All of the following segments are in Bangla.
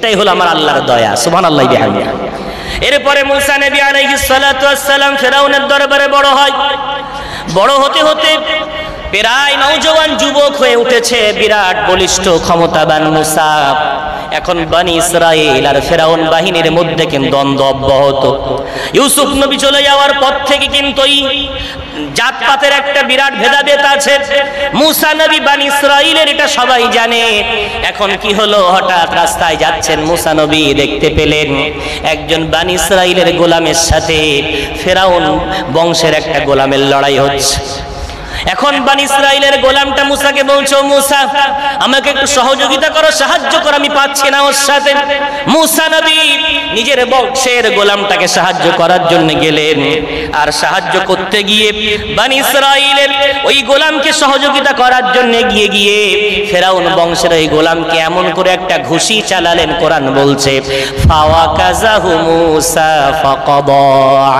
এটাই হলো আমার আল্লাহর দয়া, সুবহানাল্লাহি বিহামদিহি। এরপরে মুসা নবী আলাইহিস সালাতু ওয়াস সালাম ফেরাউনের দরবারে বড় হয়। বড় হতে হতে প্রায় নওজোয়ান যুবক হয়ে উঠেছে, বিরাট বলিষ্ঠ ক্ষমতাবান মুসা। এখন বনি ইসরাইল আর ফেরাউন বাহিনীর মধ্যে কিন্তু দ্বন্দ্ব অব্যাহত। ইউসুফ নবী চলে যাওয়ার পর থেকে কিন্তু এই জাতপাতের একটা বিরাট ভেদাভেদ আছে। মুসা নবী বনি ইসরাইলের এটা সবাই জানে। এখন কি হলো, হঠাৎ রাস্তায় যাচ্ছেন মুসা নবী, দেখতে পেলেন একজন বনি ইসরাইলের গোলামের সাথে ফেরাউন বংশের একটা গোলামের লড়াই হচ্ছে। এখন বনি ইসরাইলের গোলামটা মুসাকে বলছো, মুসা আমাকে একটু সহযোগিতা করো, সাহায্য করো, আমি পাচ্ছি না ওর সাথে। মুসা নবী নিজের বংশের গোলামটাকে সাহায্য করার জন্য গেলেন, আর সাহায্য করতে গিয়ে বনি ইসরাইলের ওই গোলামকে সহযোগিতা করার জন্য গিয়ে ফেরাউন বংশের ওই গোলামকে এমন করে একটা ঘুষি চালালেন, কোরআন বলছে ফাওয়াকাযাহু মুসা ফাকাদা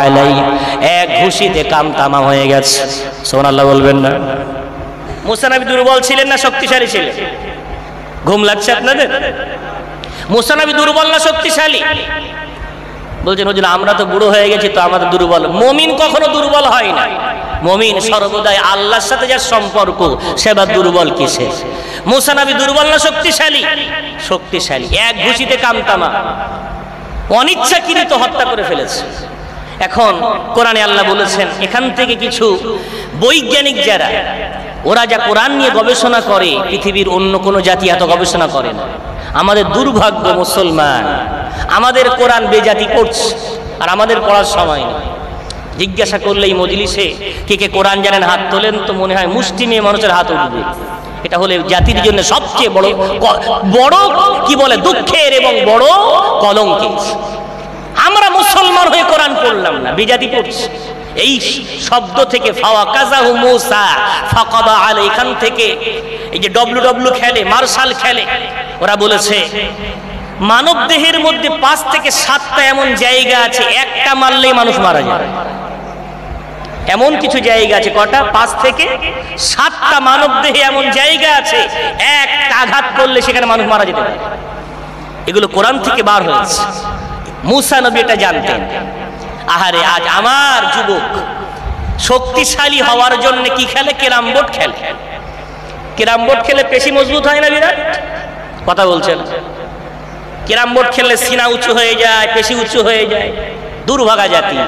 আলাই, এক ঘুষিতে কাম তামাম হয়ে গেছে। সুবহানাল্লাহ বলবেন না? মুসা নবী দুর্বল ছিলেন না শক্তিশালী ছিলেন? ঘুম লাগছে আপনাদের? মুসা নবী দুর্বল না শক্তিশালী? বলছেন হুজুর আমরা তো বুড়ো হয়ে গেছি, তো আমাদের দুর্বল। মুমিন কখনো দুর্বল হয় না। মুমিন সর্বদাই আল্লাহর সাথে যার সম্পর্ক, সে বা দুর্বল কিসে? মুসা নবী দুর্বল না শক্তিশালী? শক্তিশালী। এক ঘুষিতে কামতামা, অনিচ্ছাকৃত হত্যা করে ফেলেছে। এখন কোরআনে আল্লাহ বলেছেন, এখান থেকে কিছু বৈজ্ঞানিক যারা, ওরা যা কোরআন নিয়ে গবেষণা করে, পৃথিবীর অন্য কোনো জাতি এত গবেষণা করে না। আমাদের দুর্ভাগ্য মুসলমান, আমাদের কোরআন বেজাতি পড়ছে আর আমাদের পড়ার সময় নেই। জিজ্ঞাসা করলে এই মজলিসে কে কে কোরআন জানেন হাত তোলেন, তো মনে হয় মুষ্টি নিয়ে মানুষের হাত উঠবে। এটা হলে জাতির জন্য সবচেয়ে বড় কি বলে দুঃখের এবং বড় কলঙ্কের। আমরা মুসলমান হয়ে কোরআন পড়লাম না, বেজাতি পড়ছি। এই শব্দ থেকে ফাওয়াকাযাহু মুসা ফাকাদা আলাই, এখান থেকে এই যে ডব্লিউ খেলে, মার্শাল খেলে, ওরা বলেছে মানব দেহের মধ্যে 5 থেকে 7টা এমন জায়গা আছে, একটা মারলেই মানুষ মারা যায়। এমন কিছু জায়গা আছে, কটা? 5 থেকে 7টা মানব দেহে এমন জায়গা আছে, একটা আঘাত করলে সেখানে মানুষ মারা যেতে পারে। এগুলো কোরআন থেকে বার হয়েছে। মুসা নবী এটা জানতেন। আহারে, আজ আমার যুবক শক্তিশালী হওয়ার জন্য কি খেলে? ক্যারাম বোর্ড খেলে। ক্যারাম বোর্ড খেলে পেশি মজবুত হয় না? বিরাট কথা বলছেন। ক্যারাম বোর্ড খেললে সিনা উঁচু হয়ে যায়, পেশি উঁচু হয়ে যায়। দুর্ভাগা জাতি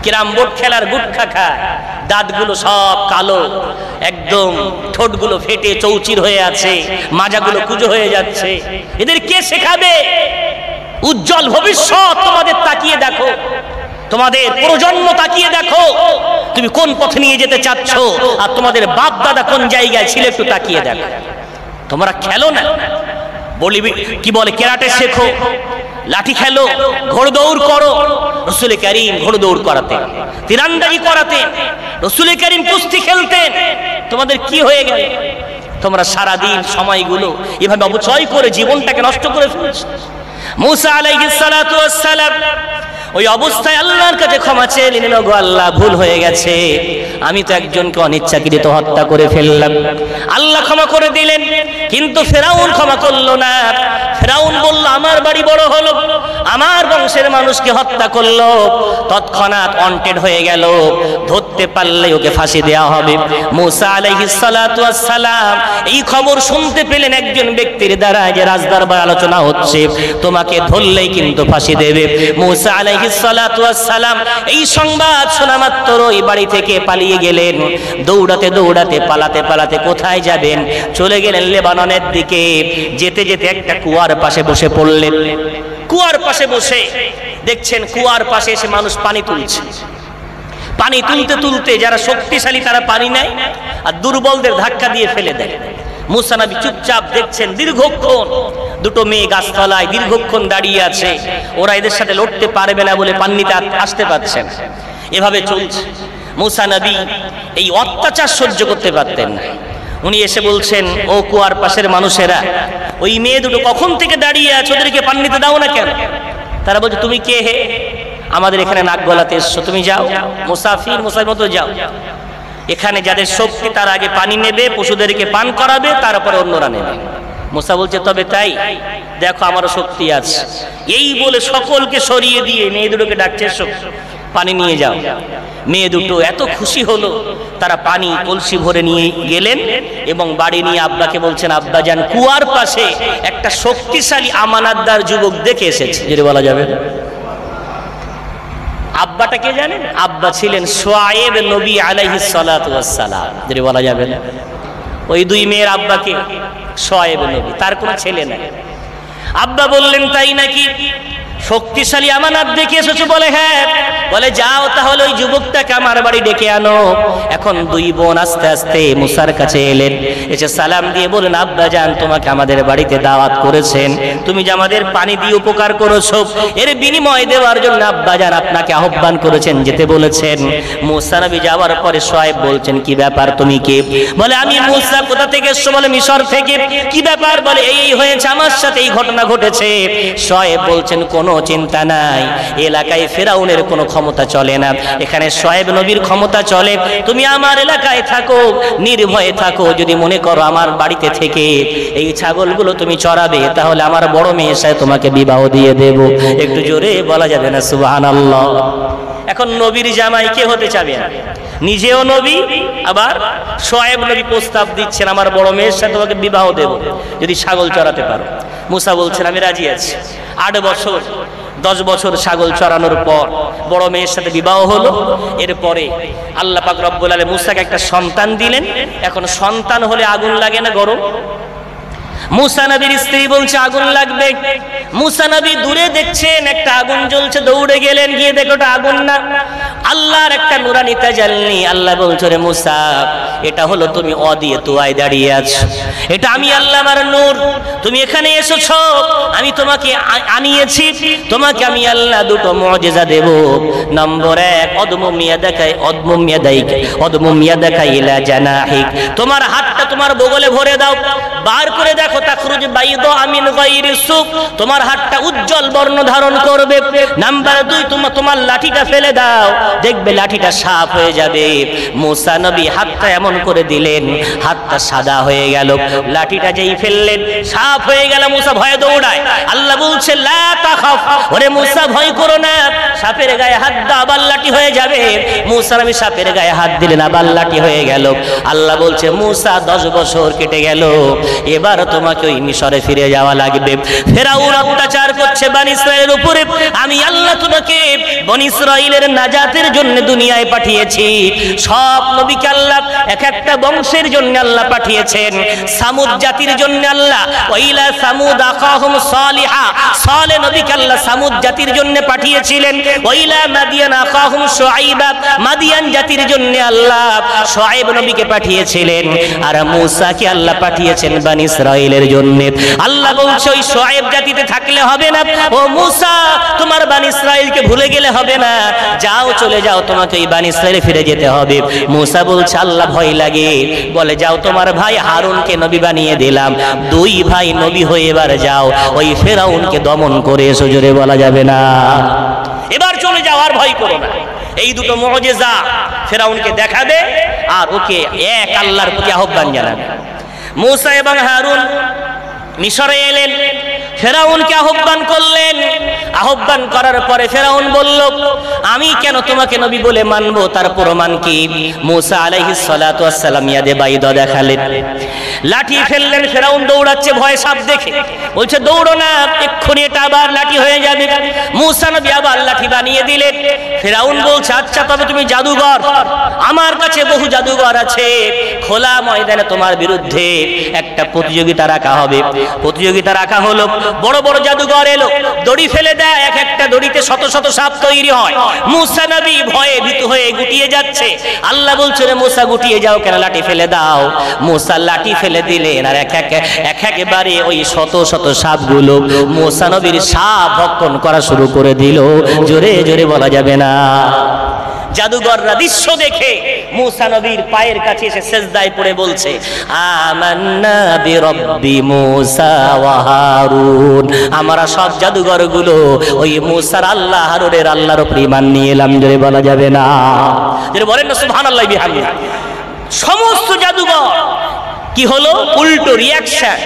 ক্যারাম বোর্ড খেলার গুটখা খায়, দাঁতগুলো সব কালো, একদম ঠোঁটগুলো ফেটে চৌচির হয়ে আছে, মাজাগুলো কুজো হয়ে যাচ্ছে। এদের কে শেখাবে? উজ্জ্বল ভবিষ্যৎ তোমাদের তাকিয়ে দেখো, তোমাদের প্রজন্ম তাকিয়ে দেখো, তুমি কোন পথে নিয়ে যেতে চাচ্ছ, আর তোমাদের বাপ দাদা কোন জায়গায় ছিল একটু তাকিয়ে দেখো। তোমরা খেলো না, বলি কি বলে ক্যারাটে শেখো, লাঠি খেলো, ঘোড়দৌড় করো। রাসূল কারীম ঘোড়দৌড় করাতেন, তীরন্দাজি করাতেন, রাসূল কারীম কুস্তি খেলতেন। তোমাদের কি হয়ে গেল? তোমরা সারাদিন সময়গুলো এভাবে অপচয় করে জীবনটাকে নষ্ট করে ফেলছো। মুসা আলাইহিস সালাতু ওয়াস সালাম ওই অবস্থায় আল্লাহর কাছে ক্ষমা চেয়ে নিলেন, ওগো আল্লাহ ভুল হয়ে গেছে, আমি তো একজনকে অনিচ্ছাকৃত হত্যা করে ফেললাম। আল্লাহ ক্ষমা করে দিলেন, কিন্তু ফেরাউন ক্ষমা করলো না। ফেরাউন বলল আমার বাড়ি বড় হলো, আমার বংশের মানুষকে হত্যা করলো, তৎক্ষণাৎ ওয়ান্টেড হয়ে গেল, ধরতে পারলে ওকে ফাঁসি দেওয়া হবে। মুসা আলাইহিস সালাতু ওয়াস সালাম এই খবর শুনতে পেলেন একজন ব্যক্তির দ্বারা, যে রাজদরবার আলোচনা হচ্ছে, তোমাকে ধরলেই কিন্তু ফাঁসি দেবে। মুসা আলাইহিস সালাতু ওয়াস সালাম এই সংবাদ শোনা মাত্র এই বাড়ি থেকে পালিয়ে গেলেন। দৌড়াতে দৌড়াতে পালাতে পালাতে কোথায় যাবেন? চলে গেলেন লেবাননের দিকে। যেতে যেতে একটা কুয়ার পাশে বসে পড়লেন। কুয়ার পাশে বসে দেখছেন, কুয়ার পাশে এসে মানুষ পানি তুলছে। পানি তুলতে তুলতে যারা শক্তিশালী তারা পানি নেয়, আর দুর্বলদের ধাক্কা দিয়ে ফেলে দেয়। মুসা নবী চুপচাপ দেখছেন। দীর্ঘক্ষণ দুটো মেয়ে গাছতলায় দীর্ঘক্ষণ দাঁড়িয়ে আছে, ওরা এদের সাথে লড়তে পারবে না বলে পানিতে আসতে পারছে না। এভাবে চলছে। মুসা নবী এই অত্যাচার সহ্য করতে পারতেন না। উনি এসে বলছেন, ও কুয়ার পাশের মানুষেরা, ওই মেয়ে দুটো কখন থেকে দাঁড়িয়ে আছে, ওদেরকে পানিতে দাও না কেন? তারা বলছে, তুমি কে হে? আমাদের এখানে নাক গলাতে এসছো, তুমি যাও, মুসাফির মুসাফির মতো যাও। এখানে যাদের শক্তি তার আগে পানি নেবে, পশুদেরকে পান করাবে, তারপরে অন্যরা নেবে। মুসা বলছে তবে তাই, দেখো আমারও শক্তি আছে। এই বলে সকলকে সরিয়ে দিয়ে মেয়ে দুটোকে ডাকছে, পানি নিয়ে যাও। মেয়ে দুটো এত খুশি হলো, তারা পানি কলসি ভরে নিয়ে গেলেন এবং বাড়ি নিয়ে আব্বাকে বলছেন, আব্বা যান কুয়ার পাশে একটা শক্তিশালী আমানতদার যুবক দেখে এসেছে। যেটা বলা যাবে আব্বাটা কে জানেন? আব্বা ছিলেন শুআয়ব নবী আলাইহিস সালাতু ওয়াস সালাম। যেটা বলা যাবে না, ওই দুই মেয়ের আব্বাকে শুআয়ব নবী, তার কোনো ছেলে নাই। আব্বা বললেন তাই নাকি, শক্তিশালী আমানত দেখে এসেছো? বলে হ্যাঁ। বলে যাও তাহলে ওই যুবকটাকে আমার বাড়ি ডেকে আনো। এখন দুই বোন আস্তে আস্তে মুসার কাছে এলেন, এসে সালাম দিয়ে বলেন, আব্বা জান তোমাকে আমাদের বাড়িতে দাওয়াত করেছেন, তুমি যে আমাদের পানি দিয়ে উপকার করেছো এর বিনিময় দেওয়ার জন্য আব্বা জান আপনাকে আহ্বান করেছেন, যেতে বলেছেন। মুসা নবী যাওয়ার পরে শুআয়ব বলছেন, কি ব্যাপার, তুমি কে? বলে আমি মুসা। কোথা থেকে এসছো? বলে মিশর থেকে। কি ব্যাপার? বলে এই হয়েছে, আমার সাথে এই ঘটনা ঘটেছে। শুআয়ব বলছেন, কোন চিন্তা নাই, এলাকায় ফেরাউনের কোনো ক্ষমতা চলে না, এখানে শুআয়ব নবীর ক্ষমতা চলে। তুমি আমার এলাকায় থাকো, নির্ভয়ে থাকো। যদি মনে করো আমার বাড়িতে থেকে এই ছাগলগুলো তুমি চড়াবে, তাহলে আমার বড় মেয়ের সাথে তোমাকে বিবাহ দিয়ে দেব। একটু জোরে বলা যাবে না সুবহানাল্লাহ? এখন নবীর জামাই কে হতে চাবে? নিজেও নবী, আবার শুআয়ব নবী প্রস্তাব দিচ্ছেন, আমার বড় মেয়ের সাথে তোমাকে বিবাহ দেব যদি ছাগল চড়াতে পারো। মুসা বলছেন, আমি রাজি আছি। 8 বছর 10 বছর ছাগল চড়ানোর পর বড় মেয়ের সাথে বিবাহ হলো। এরপরে আল্লাহ পাক রব্বুল আলামিন মুসাকে একটা সন্তান দিলেন। এখন সন্তান হলে আগুন লাগে না গরম? মুসা নবীর স্ত্রী বলছে আগুন লাগবে। মুসা নবী দূরে দেখছেন একটা আগুন জ্বলছে, দৌড়ে গেলেন, গিয়ে দেখো ওটা আগুন না, আল্লাহর একটা নুরানি তাজাল্লি। আল্লাহ বলছে, রে মুসা, এটা হলো তুমি অদিয়ে তোয়ায় দাঁড়িয়ে আছো, এটা আমি আল্লাহ আমার নূর। তুমি এখানে এসেছো, আমি তোমাকে আনিয়েছি, তোমাকে আমি আল্লাহ দুটো মুআজিজা দেব। নম্বর 1, অদমুমিয়া দেখাই ইলা জানাহিক, তোমার হাতটা তোমার বগলে ভরে দাও, বার করে দেখো, তাখরুজ বাইদা মিন গায়রি সুক, তোমার হাতটা উজ্জ্বল বর্ণ ধারণ করবে। নাম্বার 2, তোমার লাঠিটা ফেলে দাও, দেখবে লাঠিটা সাফ হয়ে যাবে। মুসা নবী হাতটা এমন করে দিলেন, হাতটা সাদা হয়ে গেল। লাঠিটা যেই ফেললেন সাফ হয়ে গেল। মুসা ভয়ে দৌড়ায়। আল্লাহ বলছে, লা তাখাফ, ওরে মুসা ভয় করো না, সাপের গায়ে হাত দাও, আবার লাঠি হয়ে যাবে। মুসা নবী সাপের গায়ে হাত দিলেন, আবার লাঠি হয়ে গেল। আল্লাহ বলছে, মুসা 10 বছর কেটে গেল, এবার তোমাকে ওই মিশরে ফিরে যাওয়া লাগবে। ফেরাউন অত্যাচার করছে বনি ইসরাইলের উপরে, আমি আল্লাহ তোমাকে বনি ইসরাইলের নাজাতের জন্য দুনিয়ায় পাঠিয়েছি। সব নবীকে আল্লাহ এক একটা বংশের জন্য আল্লাহ পাঠিয়েছেন। সামুদ জাতির জন্য আল্লাহ, ওয়াইলা সামুদ আখাহুম সালিহা, সালেহ নবীকে আল্লাহ সামুদ জাতির জন্য পাঠিয়েছিলেন। ওয়াইলা মাদিয়ান আখাহুম শুআইবা, মাদিয়ান জাতির জন্য আল্লাহ শুআইব নবীকে পাঠিয়েছিলেন। আর মুসাকে আল্লাহ পাঠিয়েছেন বনি ইসরাইলের জন্য। আল্লাহ বলছে, ওই শুআইব জাতিতে থাকলে হবে না, ও মুসা তোমার বনি ইসরাইলকে ভুলে গেলে হবে না, যাও চলে যাও, তোমাকে এই বনি ইসরাইলে ফিরে যেতে হবে। মুসা বলছে, আল্লাহ ভয় লাগে। বলে, যাও, তোমার ভাই হারুনকে নবী বানিয়ে দিলাম, 2 ভাই নবী হয়ে এবার যাও, ওই ফেরাউনকে দমন করে এসো। জোরে বলা যাবে না? এবার চলে যাও, আর ভয় করো না। এই দুটো মুআজিজা ফেরাউনকে দেখাবে আর ওকে এক আল্লাহর প্রতি আহ্বান জানাবে। মুসা এবং হারুন মিশরে এলেন, ফেরাউনকে আহ্বান করলেন। আহ্বান করার পরে ফেরাউন বলল, আমি কেন তোমাকে নবী বলে মানব, তার প্রমাণ কি? মুসা আলাইহিস সালাতু ওয়াস সালাম ইয়াদে বাইদা দেখালেন, লাঠি ফেললেন। ফেরাউন দৌড়াচ্ছে ভয় সাপ দেখে, বলছে দৌড়ো না, এক্ষুনি এটা আবার লাঠি হয়ে যাবে। মুসা নবী আবার লাঠি বানিয়ে দিলেন। ফেরাউন বলছে, আচ্ছা তবে তুমি জাদুঘর, আমার কাছে বহু জাদুঘর আছে, খোলা ময়দানে তোমার বিরুদ্ধে একটা প্রতিযোগিতা রাখা হবে। প্রতিযোগিতা রাখা হলো, বড় বড় জাদুঘর এলো, দড়ি ফেলে দেয়, এক একটা দড়িতে শত শত সাপ তৈরি হয়। মুসা নবী ভয়ে ভীতু হয়ে গুটিয়ে যাচ্ছে। আল্লাহ বলছে, রে মুসা গুটিয়ে যাও কেন, লাঠি ফেলে দাও। মুসা লাঠি ফেলে দিলেন, আর একেবারে ওই শত শত সাপগুলো মুসা নবীর সাপ ভক্ষণ করা শুরু করে দিল। জোরে জোরে বলা যাবে না? জাদুঘররা দৃশ্য দেখে মুসা নবীর পায়ের কাছে এসে সেজদায় পড়ে বলছে, আমান্না বিরব্বি মুসা ওয়া হারুন, আমরা সব জাদুঘরগুলো ওই মুসার আল্লাহ, হারুনের আল্লাহর উপর ঈমান নিয়ে এলাম। জোরে বলা যাবে না? জোরে বলেন না সুবহানাল্লাহি বিহামদিহি। সমস্ত জাদুঘর কি হলো? উল্টো রিয়াকশন।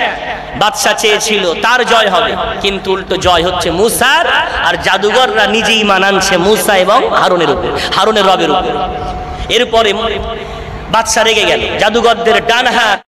বাদশা চেয়েছিল তার জয় হবে, কিন্তু উল্টো জয় হচ্ছে মূসার, আর জাদুঘররা নিজেই ঈমান আনছে মূসা এবং হারুনের উপর, হারুনের রবের উপর। এরপরে বাদশা রেগে গেল, জাদুঘরদের ডান হাত